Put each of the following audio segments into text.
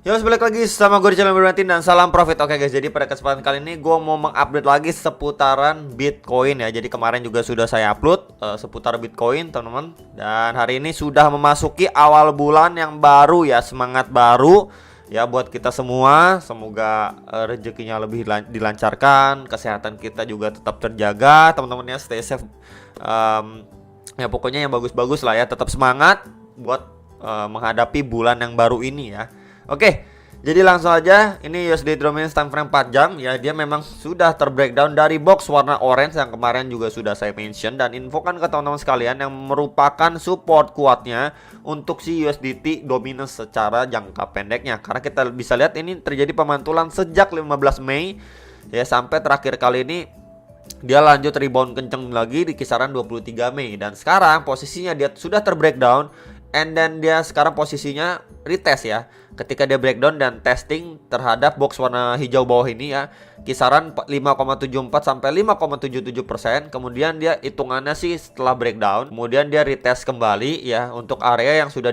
Yo, balik lagi sama gue di channel Berbantin dan salam profit. Oke guys, jadi pada kesempatan kali ini gue mau mengupdate lagi seputaran Bitcoin ya. Jadi kemarin juga sudah saya upload seputar Bitcoin teman-teman. Dan hari ini sudah memasuki awal bulan yang baru ya. Semangat baru ya buat kita semua. Semoga rezekinya lebih dilancarkan, kesehatan kita juga tetap terjaga teman-teman ya. Stay safe. Ya pokoknya yang bagus-bagus lah ya. Tetap semangat buat menghadapi bulan yang baru ini ya. Oke, jadi langsung aja. Ini USD Dominance time frame 4 jam ya. Dia memang sudah terbreakdown dari box warna orange yang kemarin juga sudah saya mention. Dan infokan ke teman-teman sekalian yang merupakan support kuatnya untuk si USDT Dominance secara jangka pendeknya. Karena kita bisa lihat ini terjadi pemantulan sejak 15 Mei ya, sampai terakhir kali ini dia lanjut rebound kenceng lagi di kisaran 23 Mei. Dan sekarang posisinya dia sudah terbreakdown. And then dia sekarang posisinya retest ya. Ketika dia breakdown dan testing terhadap box warna hijau bawah ini ya, kisaran 5,74 sampai 5,77%. Kemudian dia hitungannya sih setelah breakdown, kemudian dia retest kembali ya untuk area yang sudah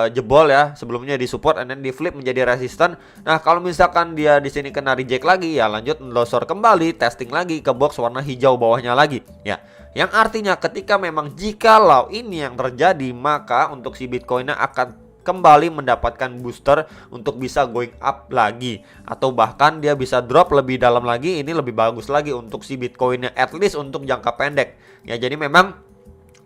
jebol ya, sebelumnya di support and then di flip menjadi resisten. Nah, kalau misalkan dia di sini kena reject lagi ya, lanjut melosor kembali, testing lagi ke box warna hijau bawahnya lagi ya. Yang artinya ketika memang jikalau ini yang terjadi, maka untuk si Bitcoinnya akan kembali mendapatkan booster untuk bisa going up lagi, atau bahkan dia bisa drop lebih dalam lagi. Ini lebih bagus lagi untuk si Bitcoinnya, at least untuk jangka pendek ya. Jadi memang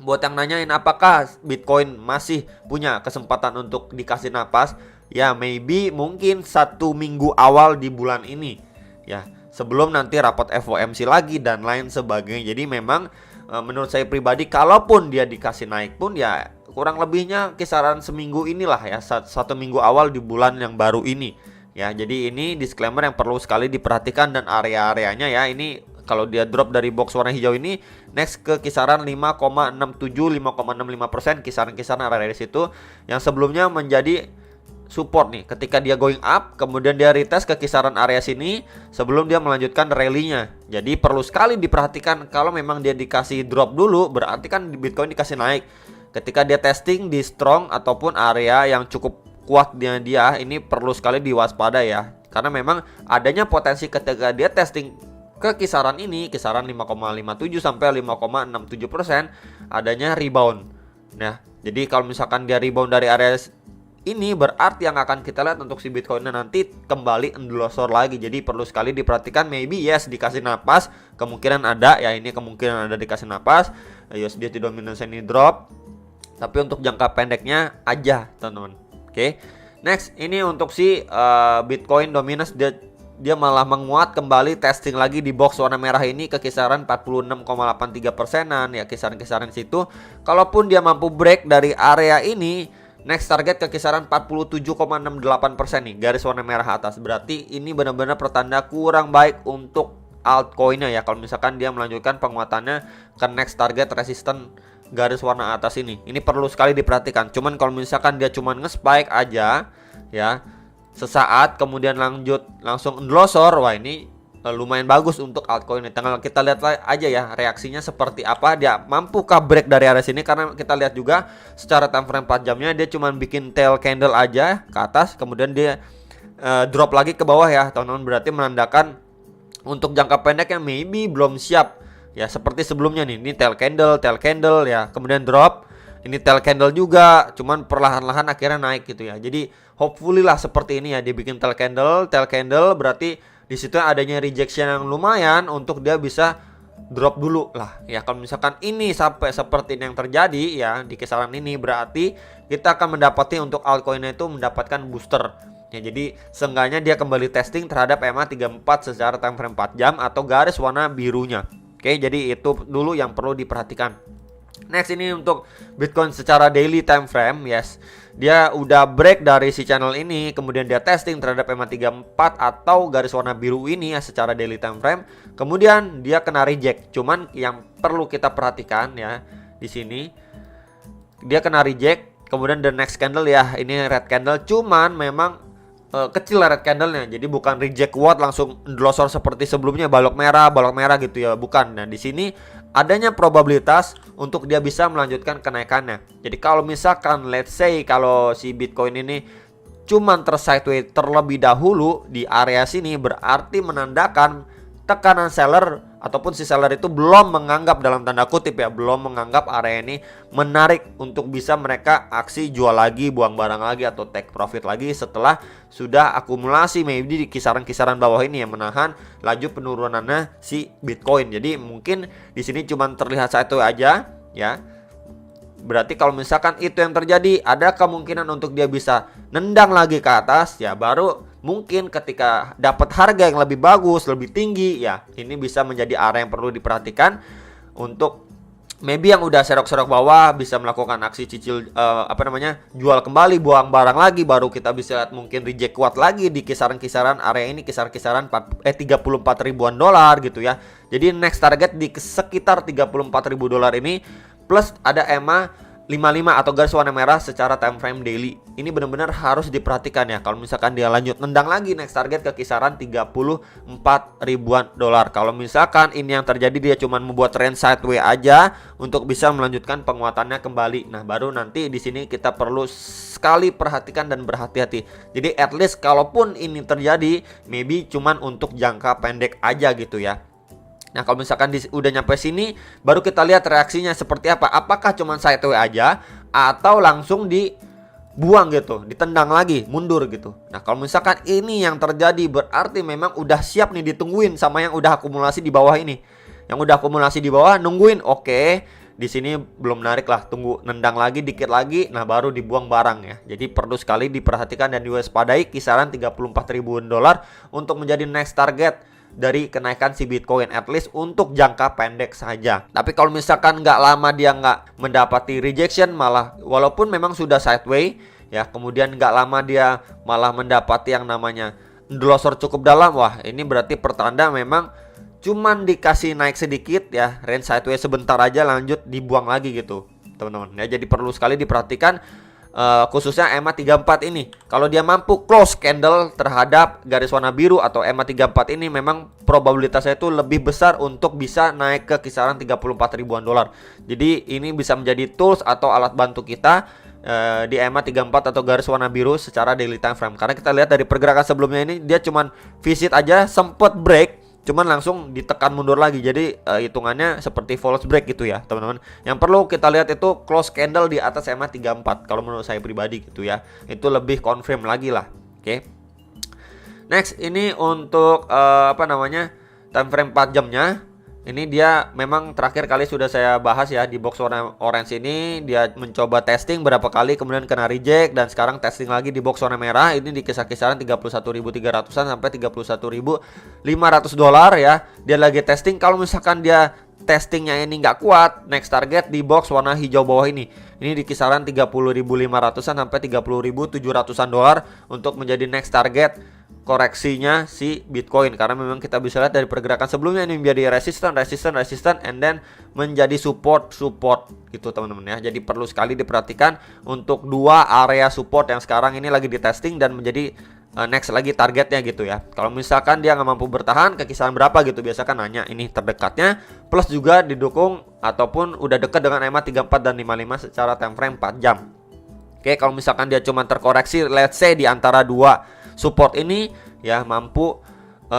buat yang nanyain apakah Bitcoin masih punya kesempatan untuk dikasih napas ya, maybe mungkin 1 minggu awal di bulan ini ya, sebelum nanti rapat FOMC lagi dan lain sebagainya. Jadi memang menurut saya pribadi, kalaupun dia dikasih naik pun ya kurang lebihnya kisaran seminggu inilah ya, 1 minggu awal di bulan yang baru ini ya. Jadi ini disclaimer yang perlu sekali diperhatikan. Dan area-areanya ya, ini kalau dia drop dari box warna hijau ini, next ke kisaran 5,67 5,65%, kisaran-kisaran area di situ yang sebelumnya menjadi support nih. Ketika dia going up, kemudian dia retest ke kisaran area sini sebelum dia melanjutkan rally-nya. Jadi perlu sekali diperhatikan, kalau memang dia dikasih drop dulu, berarti kan Bitcoin dikasih naik. Ketika dia testing di strong ataupun area yang cukup kuatnya dia, ini perlu sekali diwaspada ya. Karena memang adanya potensi ketika dia testing ke kisaran ini, kisaran 5,57 sampai 5,67%, adanya rebound. Nah, jadi kalau misalkan dia rebound dari area ini, berarti yang akan kita lihat untuk si Bitcoinnya nanti kembali endlosor lagi. Jadi perlu sekali diperhatikan, maybe yes dikasih napas, kemungkinan ada ya, ini kemungkinan ada dikasih napas. USDT Dominance ini drop, tapi untuk jangka pendeknya aja teman-teman. Oke. Next, ini untuk si Bitcoin Dominance, dia malah menguat kembali, testing lagi di box warna merah ini ke kisaran 46,83%-an ya, kisaran-kisaran situ. Kalaupun dia mampu break dari area ini, next target ke kisaran 47,68% nih, garis warna merah atas. Berarti ini benar-benar pertanda kurang baik untuk altcoinnya ya, kalau misalkan dia melanjutkan penguatannya ke next target resisten garis warna atas ini. Ini perlu sekali diperhatikan. Cuman kalau misalkan dia cuman nge-spike aja ya, sesaat kemudian langsung endlosor, wah ini lumayan bagus untuk altcoin ini. Tinggal kita lihat aja ya reaksinya seperti apa, dia mampukah break dari area sini. Karena kita lihat juga secara time frame 4 jamnya dia cuman bikin tail candle aja ke atas, kemudian dia drop lagi ke bawah ya teman-teman. Berarti menandakan untuk jangka pendek yang maybe belum siap ya, seperti sebelumnya nih. Ini tail candle ya, kemudian drop. Ini tail candle juga, cuman perlahan-lahan akhirnya naik gitu ya. Jadi hopefully lah seperti ini ya, dia bikin tail candle berarti di situ adanya rejection yang lumayan untuk dia bisa drop dulu lah ya. Kalau misalkan ini sampai seperti ini yang terjadi ya di kisaran ini, berarti kita akan mendapati untuk altcoinnya itu mendapatkan booster ya. Jadi seenggaknya dia kembali testing terhadap MA34 secara time frame 4 jam atau garis warna birunya. Oke, jadi itu dulu yang perlu diperhatikan. Next, ini untuk Bitcoin secara daily time frame, yes. Dia udah break dari si channel ini, kemudian dia testing terhadap MA34 atau garis warna biru ini ya secara daily time frame. Kemudian dia kena reject. Cuman yang perlu kita perhatikan ya, di sini dia kena reject, kemudian the next candle ya, ini red candle, cuman memang kecil red candlenya, jadi bukan reject kuat langsung endlosor seperti sebelumnya balok merah gitu ya, bukan. Nah di sini adanya probabilitas untuk dia bisa melanjutkan kenaikannya. Jadi kalau misalkan let's say kalau si Bitcoin ini cuman ter-sideways terlebih dahulu di area sini, berarti menandakan tekanan seller ataupun si seller itu belum menganggap, dalam tanda kutip ya, belum menganggap area ini menarik untuk bisa mereka aksi jual lagi, buang barang lagi atau take profit lagi setelah sudah akumulasi maybe di kisaran-kisaran bawah ini yang menahan laju penurunannya si Bitcoin. Jadi mungkin di sini cuma terlihat satu aja ya. Berarti kalau misalkan itu yang terjadi, ada kemungkinan untuk dia bisa nendang lagi ke atas ya, baru mungkin ketika dapat harga yang lebih bagus, lebih tinggi ya, ini bisa menjadi area yang perlu diperhatikan untuk maybe yang udah serok-serok bawah bisa melakukan aksi cicil jual kembali, buang barang lagi, baru kita bisa lihat mungkin reject kuat lagi di kisaran-kisaran area ini, kisaran-kisaran 34 ribuan dolar gitu ya. Jadi next target di sekitar 34 ribu dolar ini, plus ada EMA 55 atau garis warna merah secara time frame daily. Ini benar-benar harus diperhatikan ya. Kalau misalkan dia lanjut nendang lagi, next target ke kisaran 34 ribuan dolar. Kalau misalkan ini yang terjadi, dia cuma membuat trend sideways aja untuk bisa melanjutkan penguatannya kembali. Nah, baru nanti di sini kita perlu sekali perhatikan dan berhati-hati. Jadi at least kalaupun ini terjadi, maybe cuman untuk jangka pendek aja gitu ya. Nah, kalau misalkan udah nyampe sini, baru kita lihat reaksinya seperti apa. Apakah cuma sideways aja atau langsung dibuang gitu, ditendang lagi, mundur gitu. Nah, kalau misalkan ini yang terjadi, berarti memang udah siap nih ditungguin sama yang udah akumulasi di bawah ini. Yang udah akumulasi di bawah nungguin, oke. Di sini belum narik lah, tunggu nendang lagi dikit lagi, nah baru dibuang barang ya. Jadi perlu sekali diperhatikan dan diwaspadai kisaran 34 ribuan dolar untuk menjadi next target dari kenaikan si Bitcoin, at least untuk jangka pendek saja. Tapi kalau misalkan nggak lama dia nggak mendapati rejection, malah walaupun memang sudah sideways ya, kemudian nggak lama dia malah mendapati yang namanya endlosor cukup dalam, wah ini berarti pertanda memang cuman dikasih naik sedikit ya, range sideways sebentar aja lanjut dibuang lagi gitu teman-teman ya. Jadi perlu sekali diperhatikan khususnya EMA 34 ini. Kalau dia mampu close candle terhadap garis warna biru atau EMA 34 ini, memang probabilitasnya itu lebih besar untuk bisa naik ke kisaran 34 ribuan dolar. Jadi ini bisa menjadi tools atau alat bantu kita di EMA 34 atau garis warna biru secara daily time frame. Karena kita lihat dari pergerakan sebelumnya ini, dia cuman visit aja, sempet break, cuman langsung ditekan mundur lagi. Jadi hitungannya seperti false break gitu ya teman-teman. Yang perlu kita lihat itu close candle di atas EMA 34 kalau menurut saya pribadi gitu ya. Itu lebih confirm lagi lah. Oke. Next, ini untuk time frame 4 jamnya. Ini dia memang terakhir kali sudah saya bahas ya, di box warna orange ini dia mencoba testing berapa kali, kemudian kena reject, dan sekarang testing lagi di box warna merah. Ini di kisaran 31.300-an sampai 31.500 dolar ya. Dia lagi testing. Kalau misalkan dia testingnya ini nggak kuat, next target di box warna hijau bawah ini. Ini di kisaran 30.500-an sampai 30.700-an dolar untuk menjadi next target koreksinya si Bitcoin. Karena memang kita bisa lihat dari pergerakan sebelumnya ini menjadi resisten, and then menjadi support gitu teman-teman ya. Jadi perlu sekali diperhatikan untuk dua area support yang sekarang ini lagi di testing dan menjadi next lagi targetnya gitu ya. Kalau misalkan dia nggak mampu bertahan ke kisaran berapa gitu, biasa kan nanya ini terdekatnya, plus juga didukung ataupun udah dekat dengan EMA 34 dan 55 secara time frame 4 jam. Oke, kalau misalkan dia cuma terkoreksi let's say di antara dua support ini ya, mampu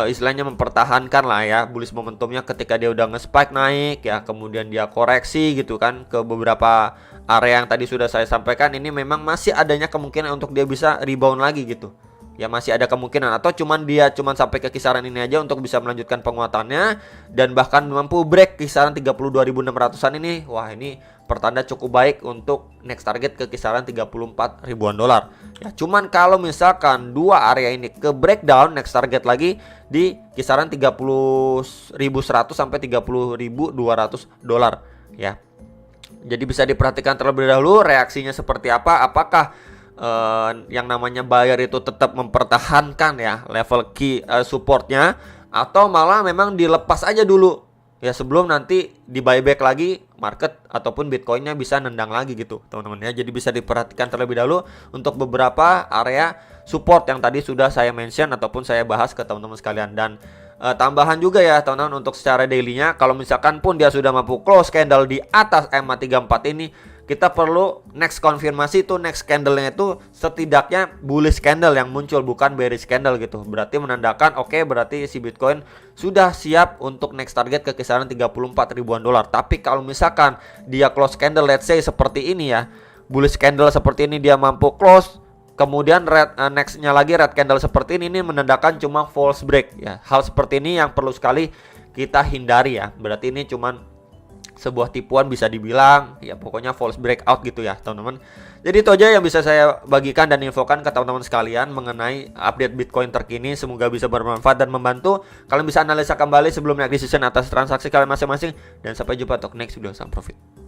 istilahnya mempertahankan lah ya bullish momentumnya ketika dia udah nge-spike naik ya, kemudian dia koreksi gitu kan ke beberapa area yang tadi sudah saya sampaikan. Ini memang masih adanya kemungkinan untuk dia bisa rebound lagi gitu ya, masih ada kemungkinan, atau dia sampai ke kisaran ini aja untuk bisa melanjutkan penguatannya dan bahkan mampu break kisaran 32.600-an ini. Wah, ini pertanda cukup baik untuk next target ke kisaran 34 ribuan dolar ya. Cuman kalau misalkan dua area ini ke breakdown, next target lagi di kisaran 30.100 sampai 30.200 dolar ya. Jadi bisa diperhatikan terlebih dahulu reaksinya seperti apa. Apakah yang namanya buyer itu tetap mempertahankan ya level key supportnya, atau malah memang dilepas aja dulu ya sebelum nanti di buyback lagi market ataupun Bitcoinnya bisa nendang lagi gitu teman-teman ya. Jadi bisa diperhatikan terlebih dahulu untuk beberapa area support yang tadi sudah saya mention ataupun saya bahas ke teman-teman sekalian. Dan tambahan juga ya teman-teman untuk secara dailynya, kalau misalkan pun dia sudah mampu close candle di atas EMA 34 ini, kita perlu next konfirmasi itu, next candle-nya itu setidaknya bullish candle yang muncul, bukan bearish candle gitu. Berarti menandakan oke, berarti si Bitcoin sudah siap untuk next target ke kisaran 34 ribuan dolar. Tapi kalau misalkan dia close candle let's say seperti ini ya, bullish candle seperti ini dia mampu close, kemudian nextnya lagi red candle seperti ini menandakan cuma false break ya. Hal seperti ini yang perlu sekali kita hindari ya. Berarti ini cuman sebuah tipuan bisa dibilang ya, pokoknya false breakout gitu ya teman-teman. Jadi itu aja yang bisa saya bagikan dan infokan ke teman-teman sekalian mengenai update Bitcoin terkini. Semoga bisa bermanfaat dan membantu kalian bisa analisa kembali sebelum acquisition atas transaksi kalian masing-masing. Dan sampai jumpa untuk next video. Salam profit.